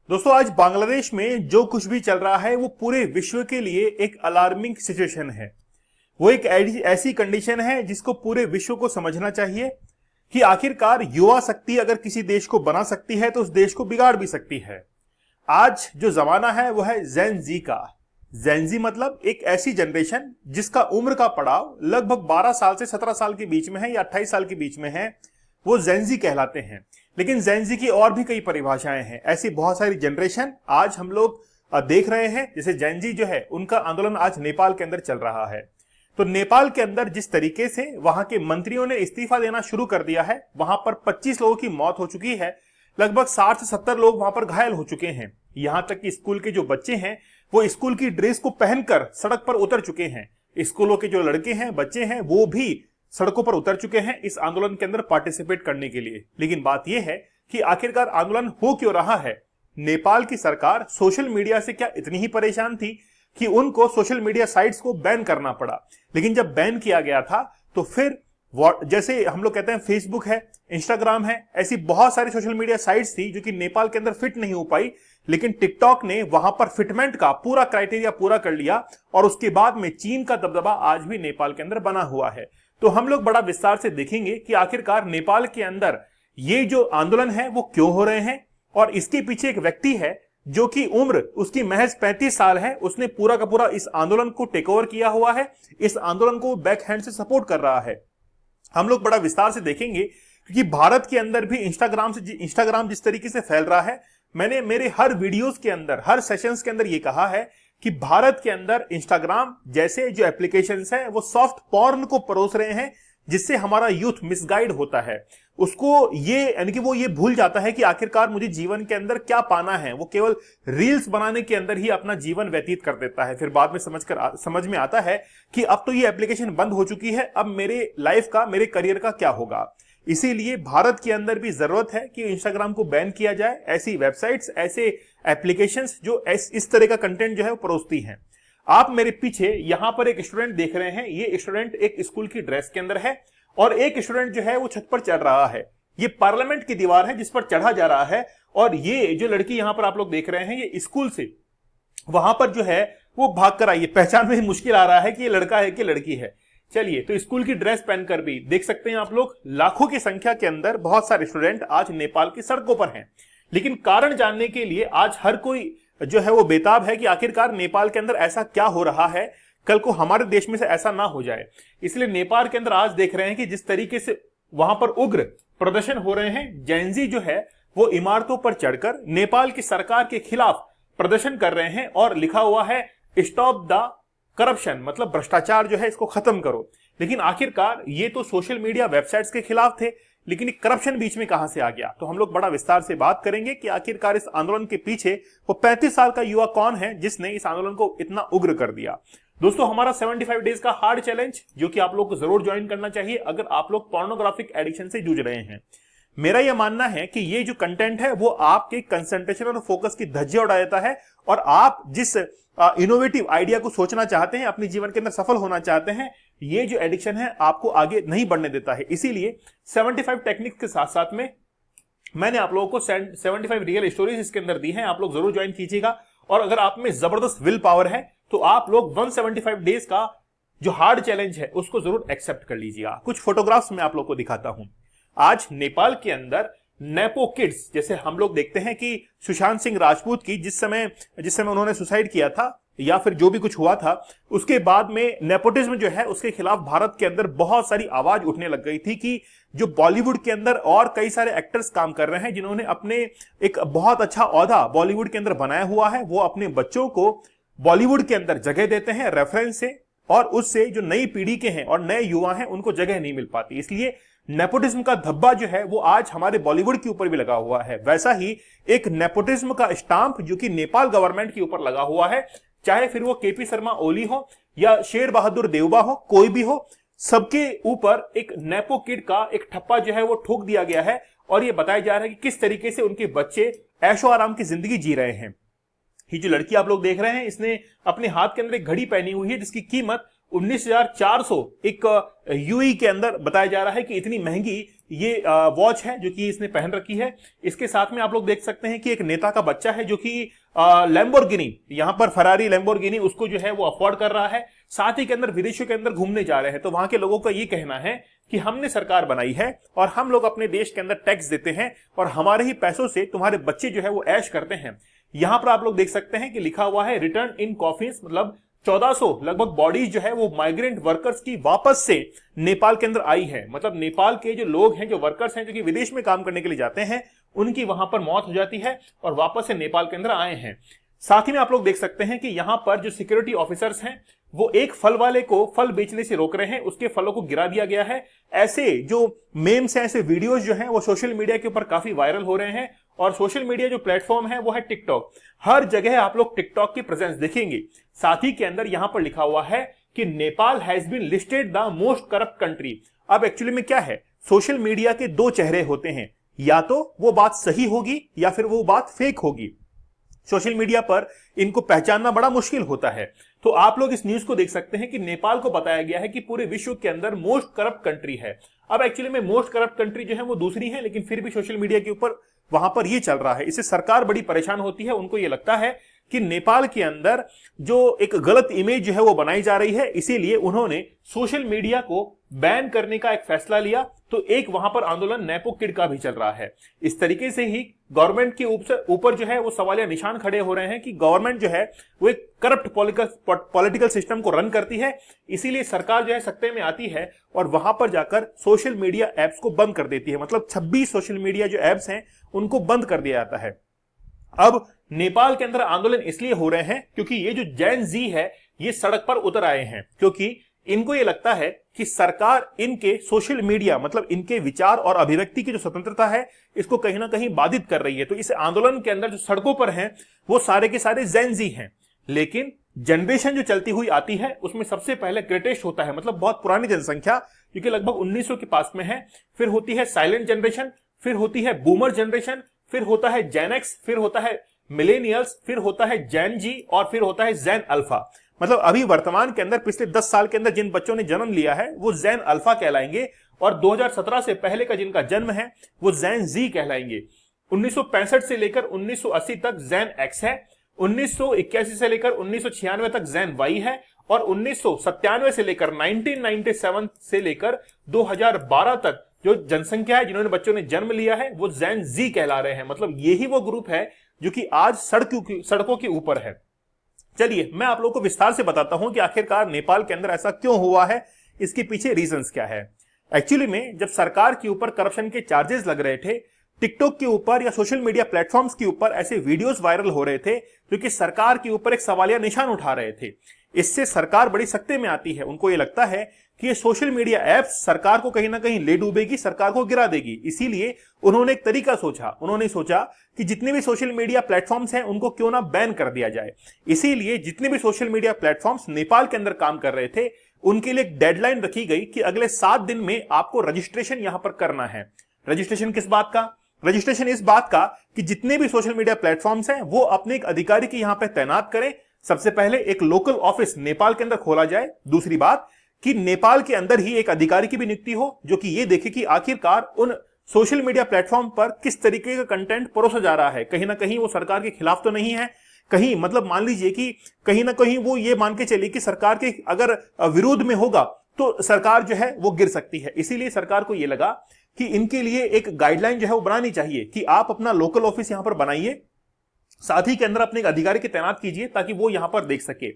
दोस्तों, आज बांग्लादेश में जो कुछ भी चल रहा है वो पूरे विश्व के लिए एक अलार्मिंग सिचुएशन है। वो एक ऐसी कंडीशन है जिसको पूरे विश्व को समझना चाहिए कि आखिरकार युवा शक्ति अगर किसी देश को बना सकती है तो उस देश को बिगाड़ भी सकती है। आज जो जमाना है वो है जेन जी का। जेन जी मतलब एक ऐसी जनरेशन जिसका उम्र का पड़ाव लगभग 12 साल से 17 साल के बीच में है या 28 साल के बीच में है, वो जेन जी कहलाते हैं। लेकिन जेन जी की और भी कई परिभाषाएं हैं। ऐसी बहुत सारी जनरेशन आज हम लोग देख रहे हैं। जैसे जेन जी जो है उनका आंदोलन आज नेपाल के अंदर चल रहा है। तो नेपाल के अंदर जिस तरीके से वहां के मंत्रियों ने इस्तीफा देना शुरू कर दिया है, वहां पर 25 लोगों की मौत हो चुकी है, लगभग 60 से 70 लोग वहां पर घायल हो चुके हैं। यहां तक कि स्कूल के जो बच्चे हैं वो स्कूल की ड्रेस को पहनकर सड़क पर उतर चुके हैं। स्कूलों के जो लड़के हैं, बच्चे हैं, वो भी सड़कों पर उतर चुके हैं इस आंदोलन के अंदर पार्टिसिपेट करने के लिए। लेकिन बात यह है कि आखिरकार आंदोलन हो क्यों रहा है। नेपाल की सरकार सोशल मीडिया से क्या इतनी ही परेशान थी कि उनको सोशल मीडिया साइट्स को बैन करना पड़ा। लेकिन जब बैन किया गया था तो फिर जैसे हम लोग कहते हैं फेसबुक है, इंस्टाग्राम है, ऐसी बहुत सारी सोशल मीडिया साइट्स थी जो कि नेपाल के अंदर फिट नहीं हो पाई। लेकिन टिकटॉक ने वहां पर फिटमेंट का पूरा क्राइटेरिया पूरा कर लिया और उसके बाद में चीन का दबदबा आज भी नेपाल के अंदर बना हुआ है। तो हम लोग बड़ा विस्तार से देखेंगे कि आखिरकार नेपाल के अंदर ये जो आंदोलन है वो क्यों हो रहे हैं। और इसके पीछे एक व्यक्ति है जो कि उम्र उसकी महज 35 साल है। उसने पूरा का पूरा इस आंदोलन को टेक ओवर किया हुआ है, इस आंदोलन को बैक हैंड से सपोर्ट कर रहा है। हम लोग बड़ा विस्तार से देखेंगे क्योंकि भारत के अंदर भी इंस्टाग्राम जिस तरीके से फैल रहा है, मैंने मेरे हर वीडियोस के अंदर, हर सेशंस के अंदर ये कहा है कि भारत के अंदर इंस्टाग्राम जैसे जो एप्लीकेशंस हैं वो सॉफ्ट पॉर्न को परोस रहे हैं, जिससे हमारा यूथ मिसगाइड होता है। उसको ये यानी कि वो ये भूल जाता है कि आखिरकार मुझे जीवन के अंदर क्या पाना है। वो केवल रील्स बनाने के अंदर ही अपना जीवन व्यतीत कर देता है। फिर बाद में समझ में आता है कि अब तो ये एप्लीकेशन बंद हो चुकी है, अब मेरे लाइफ का, मेरे करियर का क्या होगा। इसीलिए भारत के अंदर भी जरूरत है कि इंस्टाग्राम को बैन किया जाए। ऐसी वेबसाइट्स, ऐसे एप्लीकेशंस जो इस तरह का कंटेंट जो है वो परोसती हैं। आप मेरे पीछे यहां पर एक स्टूडेंट देख रहे हैं। ये स्टूडेंट एक स्कूल की ड्रेस के अंदर है और एक स्टूडेंट जो है वो छत पर चढ़ रहा है। ये पार्लियामेंट की दीवार है जिस पर चढ़ा जा रहा है। और ये जो लड़की यहां पर आप लोग देख रहे हैं, ये स्कूल से वहां पर जो है वो भाग कर आई है। पहचान में मुश्किल आ रहा है कि ये लड़का है कि लड़की है। चलिए, तो स्कूल की ड्रेस पहनकर भी देख सकते हैं आप लोग, लाखों की संख्या के अंदर बहुत सारे स्टूडेंट आज नेपाल की सड़कों पर हैं। लेकिन कारण जानने के लिए आज हर कोई जो है वो बेताब है कि आखिरकार नेपाल के अंदर ऐसा क्या हो रहा है, कल को हमारे देश में से ऐसा ना हो जाए। इसलिए नेपाल के अंदर आज देख रहे हैं कि जिस तरीके से वहां पर उग्र प्रदर्शन हो रहे हैं, जेन जी जो है वो इमारतों पर चढ़कर नेपाल की सरकार के खिलाफ प्रदर्शन कर रहे हैं और लिखा हुआ है स्टॉप द करप्शन, मतलब भ्रष्टाचार जो है इसको खत्म करो। लेकिन आखिरकार ये तो सोशल मीडिया वेबसाइट्स के खिलाफ थे, लेकिन करप्शन बीच में कहां से आ गया। तो हम लोग बड़ा विस्तार से बात करेंगे कि आखिरकार इस आंदोलन के पीछे वो 35 साल का युवा कौन है जिसने इस आंदोलन को इतना उग्र कर दिया। दोस्तों, हमारा 75 डेज का हार्ड चैलेंज जो कि आप लोग को जरूर ज्वाइन करना चाहिए अगर आप लोग पोर्नोग्राफिक एडिक्शन से जूझ रहे हैं। मेरा यह मानना है कि ये जो कंटेंट है वो आपके कंसंट्रेशन और फोकस की धज्जियां उड़ा देता है और आप जिस इनोवेटिव आइडिया को सोचना चाहते हैं, अपने जीवन के अंदर सफल होना चाहते हैं, ये जो एडिक्शन है आपको आगे नहीं बढ़ने देता है। इसीलिए 75 टेक्निक्स के साथ साथ में मैंने आप लोगों को 75 रियल स्टोरीज इसके अंदर दी हैं। आप लोग जरूर ज्वाइन कीजिएगा। और अगर आप में जबरदस्त विल पावर है तो आप लोग 175 डेज का जो हार्ड चैलेंज है उसको जरूर एक्सेप्ट कर लीजिएगा। कुछ फोटोग्राफ्स मैं आप लोग को दिखाता हूं। आज नेपाल के अंदर नेपो किड्स, जैसे हम लोग देखते हैं कि सुशांत सिंह राजपूत की जिस समय उन्होंने सुसाइड किया था या फिर जो भी कुछ हुआ था, उसके बाद में नेपोटिज्म जो है उसके खिलाफ भारत के अंदर बहुत सारी आवाज उठने लग गई थी कि जो बॉलीवुड के अंदर और कई सारे एक्टर्स काम कर रहे हैं जिन्होंने अपने एक बहुत अच्छा औहदा बॉलीवुड के अंदर बनाया हुआ है, वो अपने बच्चों को बॉलीवुड के अंदर जगह देते हैं रेफरेंस से, और उससे जो नई पीढ़ी के हैं और नए युवा हैं उनको जगह नहीं मिल पाती। इसलिए नेपोटिज्म का धब्बा जो है वो आज हमारे बॉलीवुड के ऊपर भी लगा हुआ है। वैसा ही एक नेपोटिज्म का स्टाम्प जो कि नेपाल गवर्नमेंट के ऊपर लगा हुआ है, चाहे फिर वो केपी शर्मा ओली हो या शेर बहादुर देवबा हो, कोई भी हो, सबके ऊपर एक नेपो किड का एक ठप्पा जो है वो ठोक दिया गया है। और ये बताया जा रहा है कि किस तरीके से उनके बच्चे ऐशो आराम की जिंदगी जी रहे हैं। ये जो लड़की आप लोग देख रहे हैं, इसने अपने हाथ के अंदर एक घड़ी पहनी हुई है जिसकी कीमत 19,400 एक यूई के अंदर बताया जा रहा है कि इतनी महंगी ये वॉच है जो कि इसने पहन रखी है। इसके साथ में आप लोग देख सकते हैं कि एक नेता का बच्चा है जो कि लैम्बोर्गिनी, यहां पर फरारी लैम्बोर्गिनी उसको जो है वो अफोर्ड कर रहा है, साथ ही के अंदर विदेशों के अंदर घूमने जा रहे हैं। तो वहां के लोगों का ये कहना है कि हमने सरकार बनाई है और हम लोग अपने देश के अंदर टैक्स देते हैं और हमारे ही पैसों से तुम्हारे बच्चे जो है वो ऐश करते हैं। यहां पर आप लोग देख सकते हैं कि लिखा हुआ है रिटर्न इन कॉफिन्स, मतलब 1400 लगभग बॉडीज जो है वो माइग्रेंट वर्कर्स की वापस से नेपाल के अंदर आई है। मतलब नेपाल के जो लोग हैं, जो वर्कर्स हैं, जो कि विदेश में काम करने के लिए जाते हैं, उनकी वहां पर मौत हो जाती है और वापस से नेपाल के अंदर आए हैं। साथ ही में आप लोग देख सकते हैं कि यहां पर जो सिक्योरिटी ऑफिसर्स हैं वो एक फल वाले को फल बेचने से रोक रहे हैं, उसके फलों को गिरा दिया गया है। ऐसे जो मेम्स हैं, ऐसे वीडियोस जो हैं वो सोशल मीडिया के ऊपर काफी वायरल हो रहे हैं। और सोशल मीडिया जो प्लेटफॉर्म है वो है टिकटॉक। हर जगह आप लोग टिकटॉक की प्रेजेंस देखेंगे। साथ ही के अंदर यहां पर लिखा हुआ है कि Nepal has been listed the most corrupt country. अब एक्चुअली में क्या है, सोशल मीडिया के दो चेहरे होते हैं, या तो वो बात सही होगी या फिर वो बात फेक होगी। सोशल मीडिया पर इनको पहचानना बड़ा मुश्किल होता है। तो आप लोग इस न्यूज को देख सकते हैं कि नेपाल को बताया गया है कि पूरे विश्व के अंदर मोस्ट करप्ट कंट्री है। अब एक्चुअली में मोस्ट करप्ट कंट्री जो है वो दूसरी है, लेकिन फिर भी सोशल मीडिया के ऊपर वहां पर ये चल रहा है। इससे सरकार बड़ी परेशान होती है। उनको ये लगता है कि नेपाल के अंदर जो एक गलत इमेज जो है वो बनाई जा रही है, इसीलिए उन्होंने सोशल मीडिया को बैन करने का एक फैसला लिया। तो एक वहां पर आंदोलन नेपो किड का भी चल रहा है। इस तरीके से ही गवर्नमेंट के ऊपर जो है वो सवालिया निशान खड़े हो रहे हैं कि गवर्नमेंट जो है वो एक करप्ट पॉलिटिकल सिस्टम को रन करती है, इसीलिए सरकार जो है सत्ते में आती है और वहां पर जाकर सोशल मीडिया एप्स को बंद कर देती है। मतलब 26 सोशल मीडिया जो एप्स हैं उनको बंद कर दिया जाता है। अब नेपाल के अंदर आंदोलन इसलिए हो रहे हैं क्योंकि ये जो जेन जी है ये सड़क पर उतर आए हैं, क्योंकि इनको ये लगता है कि सरकार इनके सोशल मीडिया, मतलब इनके विचार और अभिव्यक्ति की जो स्वतंत्रता है, इसको कहीं ना कहीं बाधित कर रही है। तो इस आंदोलन के अंदर जो सड़कों पर हैं वो सारे के सारे जेन जी हैं। लेकिन जनरेशन जो चलती हुई आती है उसमें सबसे पहले ग्रेटेस्ट होता है, मतलब बहुत पुरानी जनसंख्या जो कि लगभग 1900 के पास में है। फिर होती है साइलेंट जनरेशन, फिर होती है बूमर जनरेशन, फिर होता है जेन एक्स, फिर होता है मिलेनियल्स, फिर होता है जेन जी और फिर होता है जेन अल्फा। मतलब अभी वर्तमान के अंदर पिछले 10 साल के अंदर जिन बच्चों ने जन्म लिया है वो जेन अल्फा कहलाएंगे और 2017 से पहले का जिनका जन्म है वो जेन जी कहलाएंगे। 1965 से लेकर 1980 तक जेन एक्स है, 1981 से लेकर 1996 तक जेन वाई है और 1997 से लेकर 1997 से लेकर 2012 तक जो जनसंख्या है, जिन्होंने बच्चों ने जन्म लिया है, वो जेन जी कहला रहे हैं। मतलब यही वो ग्रुप है जो कि आज सड़कों के ऊपर है। चलिए मैं आप लोगों को विस्तार से बताता हूं कि आखिरकार नेपाल के अंदर ऐसा क्यों हुआ है, इसके पीछे रीजंस क्या है। एक्चुअली में जब सरकार के ऊपर करप्शन के चार्जेस लग रहे थे, टिकटॉक के ऊपर या सोशल मीडिया प्लेटफॉर्म्स के ऊपर ऐसे वीडियोस वायरल हो रहे थे जो कि सरकार के ऊपर एक सवालिया निशान उठा रहे थे। इससे सरकार बड़ी सख्ते में आती है। उनको ये लगता है कि ये सोशल मीडिया एप्स सरकार को कहीं ना कहीं ले डूबेगी, सरकार को गिरा देगी। इसीलिए उन्होंने एक तरीका सोचा। उन्होंने सोचा कि जितने भी सोशल मीडिया प्लेटफॉर्म्स हैं उनको क्यों ना बैन कर दिया जाए। इसीलिए जितने भी सोशल मीडिया प्लेटफॉर्म्स नेपाल के अंदर काम कर रहे थे उनके लिए एक डेडलाइन रखी गई कि अगले 7 दिन में आपको रजिस्ट्रेशन यहां पर करना है। रजिस्ट्रेशन किस बात का? रजिस्ट्रेशन इस बात का कि जितने भी सोशल मीडिया प्लेटफॉर्म्स हैं वो अपने एक अधिकारी की यहां पर तैनात करें। सबसे पहले एक लोकल ऑफिस नेपाल के अंदर खोला जाए। दूसरी बात कि नेपाल के अंदर ही एक अधिकारी की भी नियुक्ति हो जो कि ये देखे कि आखिरकार उन सोशल मीडिया प्लेटफॉर्म पर किस तरीके का कंटेंट परोसा जा रहा है, कहीं ना कहीं वो सरकार के खिलाफ तो नहीं है, कहीं मतलब मान लीजिए कि कहीं ना कहीं वो ये मान के चले कि सरकार के अगर विरोध में होगा तो सरकार जो है वो गिर सकती है। इसीलिए सरकार को ये लगा कि इनके लिए एक गाइडलाइन जो है वो बनानी चाहिए कि आप अपना लोकल ऑफिस यहां पर बनाइए, साथ ही के अंदर अपने एक अधिकारी की तैनात कीजिए ताकि वो यहां पर देख सके।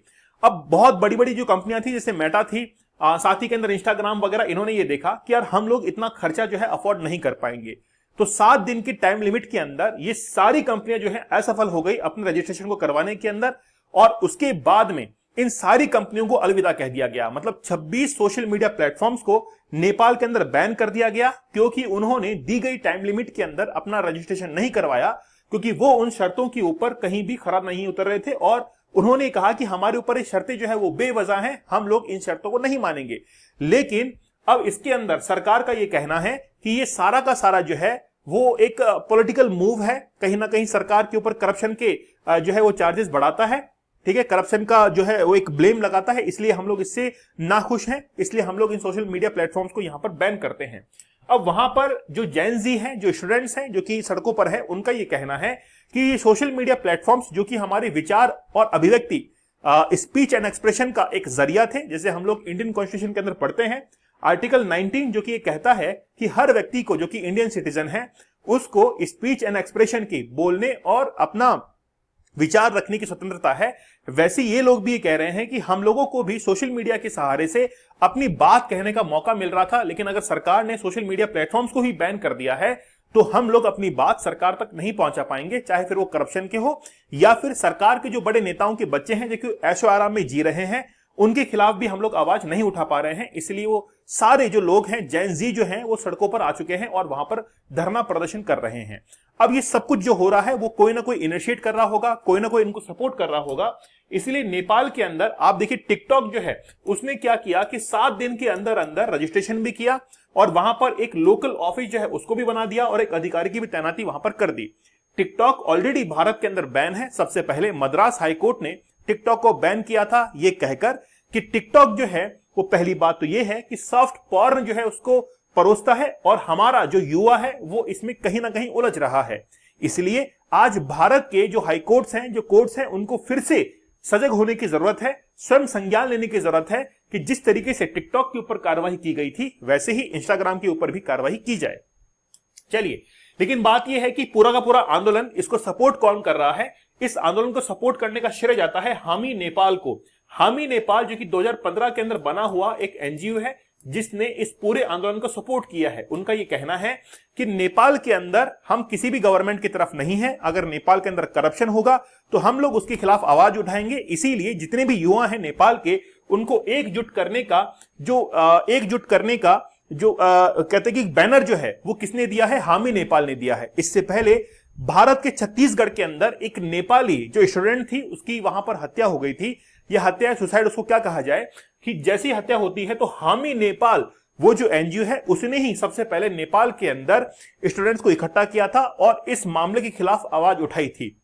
अब बहुत बड़ी बड़ी जो कंपनियां थी जैसे मेटा थी, साथ ही के अंदर इंस्टाग्राम वगैरह, इन्होंने ये देखा कि यार हम लोग इतना खर्चा जो है अफोर्ड नहीं कर पाएंगे। तो 7 दिन की टाइम लिमिट के अंदर ये सारी कंपनियां जो है असफल हो गई अपने रजिस्ट्रेशन को करवाने के अंदर और उसके बाद में इन सारी कंपनियों को अलविदा कह दिया गया। मतलब 26 सोशल मीडिया प्लेटफॉर्म्स को नेपाल के अंदर बैन कर दिया गया क्योंकि उन्होंने दी गई टाइम लिमिट के अंदर अपना रजिस्ट्रेशन नहीं करवाया, क्योंकि वो उन शर्तों के ऊपर कहीं भी खरा नहीं उतर रहे थे और उन्होंने कहा कि हमारे ऊपर ये शर्तें जो है वो बेवजह हैं, हम लोग इन शर्तों को नहीं मानेंगे। लेकिन अब इसके अंदर सरकार का ये कहना है कि ये सारा का सारा जो है वो एक पॉलिटिकल मूव है, कहीं ना कहीं सरकार के ऊपर करप्शन के जो है वो चार्जेस बढ़ाता है, ठीक है, करप्शन का जो है वो एक ब्लेम लगाता है, इसलिए हम लोग इससे नाखुश हैं, इसलिए हम लोग इन सोशल मीडिया प्लेटफॉर्म्स को यहां पर बैन करते हैं। अब वहां पर जो जेन जी हैं, जो स्टूडेंट्स हैं, जो कि सड़कों पर है, उनका ये कहना है कि ये सोशल मीडिया प्लेटफॉर्म्स जो कि हमारे विचार और अभिव्यक्ति, स्पीच एंड एक्सप्रेशन का एक जरिया थे। जैसे हम लोग इंडियन कॉन्स्टिट्यूशन के अंदर पढ़ते हैं आर्टिकल 19 जो कि ये कहता है कि हर व्यक्ति को जो कि इंडियन सिटीजन है उसको स्पीच एंड एक्सप्रेशन की, बोलने और अपना विचार रखने की स्वतंत्रता है। वैसे ये लोग भी ये कह रहे हैं कि हम लोगों को भी सोशल मीडिया के सहारे से अपनी बात कहने का मौका मिल रहा था, लेकिन अगर सरकार ने सोशल मीडिया प्लेटफॉर्म्स को ही बैन कर दिया है तो हम लोग अपनी बात सरकार तक नहीं पहुंचा पाएंगे, चाहे फिर वो करप्शन के हो या फिर सरकार के जो बड़े नेताओं के बच्चे हैं जो कि ऐशो आराम में जी रहे हैं, उनके खिलाफ भी हम लोग आवाज नहीं उठा पा रहे हैं। इसलिए वो सारे जो लोग हैं, जेन जी जो हैं, वो सड़कों पर आ चुके हैं और वहां पर धरना प्रदर्शन कर रहे हैं। अब ये सब कुछ जो हो रहा है वो कोई ना कोई इनिशिएट कर रहा होगा, कोई ना कोई इनको सपोर्ट कर रहा होगा। इसलिए नेपाल के अंदर आप देखिए टिकटॉक जो है उसने क्या किया कि 7 दिन के अंदर अंदर रजिस्ट्रेशन भी किया और वहां पर एक लोकल ऑफिस जो है उसको भी बना दिया और एक अधिकारी की भी तैनाती वहां पर कर दी। टिकटॉक ऑलरेडी भारत के अंदर बैन है। सबसे पहले मद्रास हाईकोर्ट ने टिकटॉक को बैन किया था ये कहकर कि टिकटॉक जो है वो, पहली बात तो ये है कि सॉफ्ट पॉर्न जो है उसको परोसता है और हमारा जो युवा है वो इसमें कहीं ना कहीं उलझ रहा है। इसलिए आज भारत के जो हाईकोर्ट्स हैं, जो कोर्ट्स हैं, उनको फिर से सजग होने की जरूरत है, स्वयं संज्ञान लेने की जरूरत है कि जिस तरीके से टिकटॉक के ऊपर कार्रवाई की गई थी वैसे ही इंस्टाग्राम के ऊपर भी कार्रवाई की जाए। चलिए, लेकिन बात यह है कि पूरा का पूरा आंदोलन, इसको सपोर्ट कौन कर रहा है? इस आंदोलन को सपोर्ट करने का श्रेय जाता है हामी नेपाल को। हामी नेपाल जो कि 2015 के अंदर बना हुआ एक एनजीओ है जिसने इस पूरे आंदोलन को सपोर्ट किया है। उनका यह कहना है कि नेपाल के अंदर हम किसी भी गवर्नमेंट की तरफ नहीं है, अगर नेपाल के अंदर करप्शन होगा तो हम लोग उसके खिलाफ आवाज उठाएंगे। इसीलिए जितने भी युवा हैं नेपाल के, उनको एकजुट करने का जो कहते कि बैनर जो है वो किसने दिया है? हामी नेपाल ने दिया है। इससे पहले भारत के छत्तीसगढ़ के अंदर एक नेपाली जो स्टूडेंट थी उसकी वहां पर हत्या हो गई थी। यह हत्या, सुसाइड उसको क्या कहा जाए, कि जैसी हत्या होती है तो हामी नेपाल वो जो एनजीओ है उसने ही सबसे पहले नेपाल के अंदर स्टूडेंट्स को इकट्ठा किया था और इस मामले के खिलाफ आवाज उठाई थी।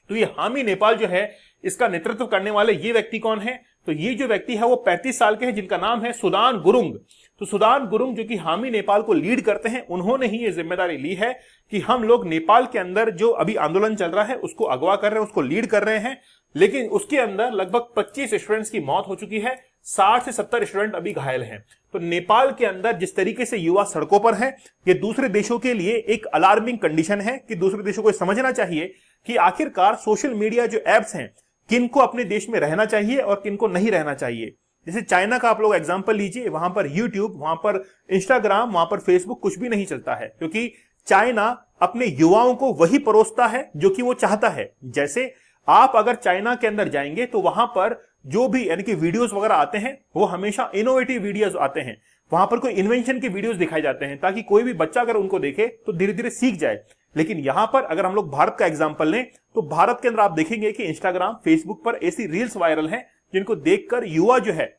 तो ये हामी नेपाल जो है इसका नेतृत्व करने वाले ये व्यक्ति कौन है? तो ये जो व्यक्ति है वो 35 साल के हैं जिनका नाम है सुदान गुरुंग। तो सुदान गुरुंग जो कि हामी नेपाल को लीड करते हैं, उन्होंने ही ये जिम्मेदारी ली है कि हम लोग नेपाल के अंदर जो अभी आंदोलन चल रहा है उसको अगवा कर रहे हैं, उसको लीड कर रहे हैं। लेकिन उसके अंदर लगभग 25 स्टूडेंट्स की मौत हो चुकी है, 60 से 70 स्टूडेंट अभी घायल हैं। तो नेपाल के अंदर जिस तरीके से युवा सड़कों पर हैं, ये दूसरे देशों के लिए एक अलार्मिंग कंडीशन है कि दूसरे देशों को समझना चाहिए कि आखिरकार सोशल मीडिया जो एप्स हैं, किनको अपने देश में रहना चाहिए और किनको नहीं रहना चाहिए। जैसे चाइना का आप लोग एग्जांपल लीजिए, वहां पर यूट्यूब, वहां पर इंस्टाग्राम, वहां पर फेसबुक कुछ भी नहीं चलता है, क्योंकि चाइना अपने युवाओं को वही परोसता है जो कि वो चाहता है। जैसे आप अगर चाइना के अंदर जाएंगे तो वहां पर जो भी यानी कि वीडियोस वगैरह आते हैं वो हमेशा इनोवेटिव वीडियोस आते हैं। वहां पर कोई इन्वेंशन के वीडियोस दिखाए जाते हैं ताकि कोई भी बच्चा अगर उनको देखे तो धीरे धीरे सीख जाए। लेकिन यहां पर अगर हम लोग भारत का एग्जांपल लें तो भारत के अंदर आप देखेंगे कि इंस्टाग्राम, फेसबुक पर ऐसी रील्स वायरल हैं जिनको देखकर युवा जो है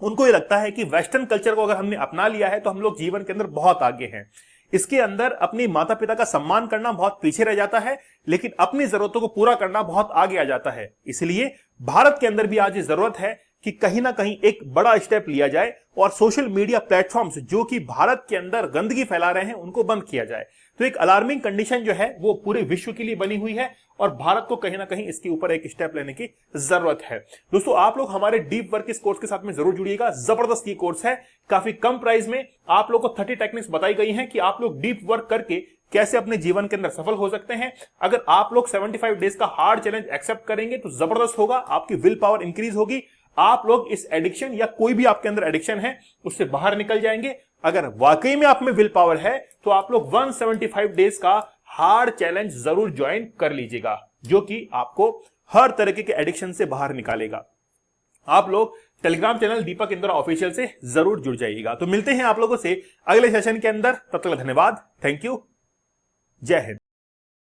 उनको ये लगता है कि वेस्टर्न कल्चर को अगर हमने अपना लिया है तो हम लोग जीवन के अंदर बहुत आगे हैं। इसके अंदर अपने माता पिता का सम्मान करना बहुत पीछे रह जाता है, लेकिन अपनी जरूरतों को पूरा करना बहुत आगे आ जाता है। इसलिए भारत के अंदर भी आज ये जरूरत है कि कहीं ना कहीं एक बड़ा स्टेप लिया जाए और सोशल मीडिया प्लेटफॉर्म्स जो कि भारत के अंदर गंदगी फैला रहे हैं उनको बंद किया जाए। तो एक अलार्मिंग कंडीशन जो है वो पूरे विश्व के लिए बनी हुई है और भारत को कहीं ना कहीं इसके ऊपर एक स्टेप लेने की जरूरत है। दोस्तों, आप लोग हमारे डीप वर्क इस कोर्स के साथ में जरूर जुड़िएगा। जबरदस्त ये कोर्स है, काफी कम प्राइस में आप लोग को 30 टेक्निक्स बताई गई हैं कि आप लोग डीप वर्क करके कैसे अपने जीवन के अंदर सफल हो सकते हैं। अगर आप लोग 75 डेज का हार्ड चैलेंज एक्सेप्ट करेंगे तो जबरदस्त होगा, आपकी विल पावर इंक्रीज होगी, आप लोग इस एडिक्शन या कोई भी आपके अंदर एडिक्शन है उससे बाहर निकल जाएंगे। अगर वाकई में आप में विल पावर है तो आप लोग 175 डेज का हार्ड चैलेंज जरूर ज्वाइन कर लीजिएगा, जो कि आपको हर तरीके के एडिक्शन से बाहर निकालेगा। आप लोग टेलीग्राम चैनल दीपक इंद्रा ऑफिशियल से जरूर जुड़ जाइएगा। तो मिलते हैं आप लोगों से अगले सेशन के अंदर, तब तक धन्यवाद, थैंक यू, जय हिंद।